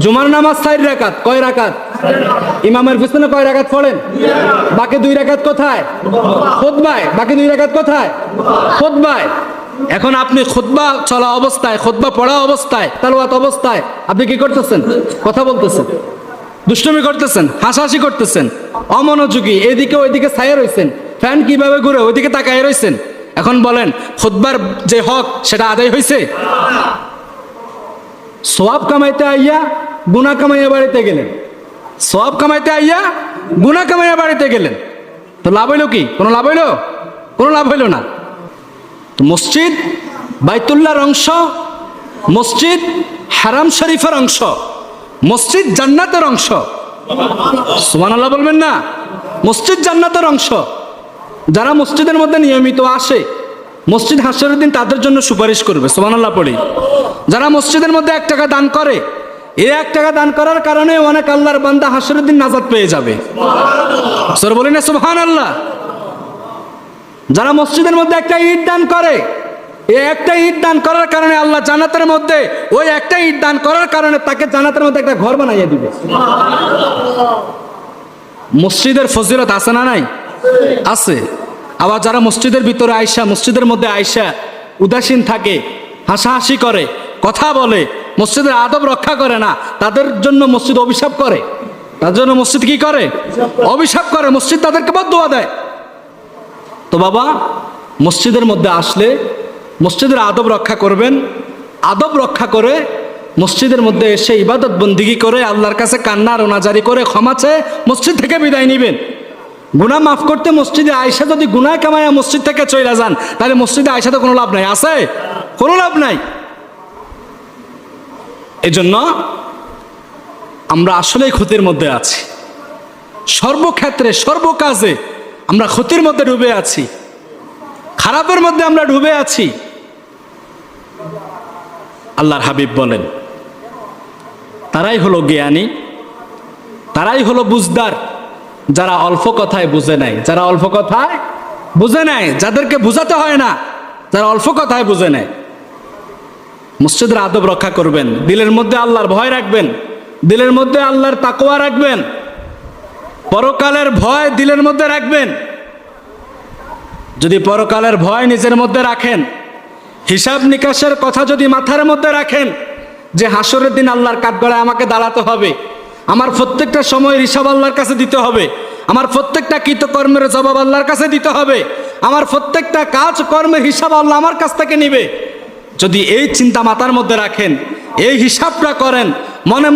জুমার নামাজ 4 রাকাত, কয় রাকাত? ইমামের পিছনে কয় রাকাত পড়েন? বাকি 2 রাকাত কোথায়? খুতবায়। বাকি 2 রাকাত কোথায়? খুতবায়। এখন আপনি খুতবা চলা অবস্থায়, খুতবা পড়া অবস্থায়, তেলাওয়াত অবস্থায় আপনি কি করতেছেন? কথা বলতেছেন, দুষ্টুমি করতেছেন, হাসাহাসি করতেছেন, অমনোযোগী, এদিকে ওইদিকে ছায়া রইছেন, ফ্যান কিভাবে ঘুরে ওইদিকে তাকায় রইছেন। এখন বলেন খুতবার যে হক সেটা আদায় হয়েছে? সওয়াব কামাইতে আইয়া গুনাহ কামাইয়া বাড়িতে গেলেন, সওয়াব কামাইতে আইয়া গুনাহ কামাইয়া বাড়িতে গেলেন, তো লাভ হইল কি? কোনো লাভ হইল? কোনো লাভ হইল না। তো মসজিদ বাইতুল্লাহর অংশ, মসজিদ হারাম শরীফের অংশ, মসজিদ জান্নাতের অংশ। সুবহানাল্লাহ বলবেন না? মসজিদ জান্নাতের অংশ। যারা মসজিদের মধ্যে নিয়মিত আসে, মসজিদ হাসরের দিন তাদের জন্য সুপারিশ করবে। সুবহানাল্লাহ পড়ি। যারা মসজিদের মধ্যে 1 টাকা দান করে, এই 1 টাকা দান করার কারণে অনেক আল্লাহর বান্দা হাসরের দিন নাজাত পেয়ে যাবে। সর বলি না সুবহানাল্লাহ। যারা মসজিদের মধ্যে একটা ইট দান করে, এই একটা ইট দান করার কারণে আল্লাহ জান্নাতের মধ্যে, ওই একটা ইট দান করার কারণে তাকে জান্নাতের মধ্যে একটা ঘর বানাইয়া দিবে। মসজিদের ফজিলত আছে না নাই? আছে। আবার যারা মসজিদের ভিতরে আয়সা, মসজিদের মধ্যে আয়সা উদাসীন থাকে, হাসাহাসি করে, কথা বলে, মসজিদের আদব রক্ষা করে না, তাদের জন্য মসজিদ অভিশাপ করে। তাদের জন্য মসজিদ কি করে? অভিশাপ করে। মসজিদ তাদেরকে বদদুয়া দেয়। তো বাবা, মসজিদের মধ্যে আসলে মসজিদের আদব রক্ষা করবেন। আদব রক্ষা করে মসজিদের মধ্যে এসে ইবাদত বন্দিগি করে আল্লাহর কাছে কান্না রোনাজারি করে ক্ষমা চেয়ে মসজিদ থেকে বিদায় নেবেন। গুনাহ মাফ করতে মসজিদে আয়সা যদি গুনাহ কামায়া মসজিদ থেকে চলে যান, তাহলে মসজিদে আয়সাতে কোনো লাভ নাই। আছে? কোনো লাভ নাই। এজন্য আমরা আসলেই ক্ষতির মধ্যে আছি। সর্বক্ষেত্রে, সর্বকাজে আমরা ক্ষতির মধ্যে ডুবে আছি, খারাপের মধ্যে আমরা ডুবে আছি। আল্লাহর হাবিব বলেন, তারাই হলো জ্ঞানী, তারাই হলো বুঝদার, যারা অল্প কথায় বুঝে নেয়। যারা অল্প কথায় বুঝে নেয়, যাদেরকে বুঝাতে হয় না, যারা অল্প কথায় বুঝে নেয়। মসজিদের আদব রক্ষা করবেন, দিলের মধ্যে আল্লাহর ভয় রাখবেন, দিলের মধ্যে আল্লাহর তাকওয়া রাখবেন, পরকালের ভয় দিলের মধ্যে রাখবেন। যদি পরকালের ভয় নিজের মধ্যে রাখেন, হিসাব নিকাশের কথা যদি মাথার মধ্যে রাখেন, যে হাসরের দিন আল্লাহর কাঠগড়ায় আমাকে দাঁড়াতে হবে, আমার প্রত্যেকটা সময় হিসাব আল্লাহর কাছে দিতে হবে, আমার প্রত্যেকটা কৃতকর্মের জবাব আল্লাহর কাছে দিতে হবে, আমার প্রত্যেকটা কাজ কর্মের হিসাব আল্লাহ আমার কাছ থেকে নিবে, যদি এই চিন্তা মাথার মধ্যে রাখেন, এই হিসাবটা করেন, মনে মনে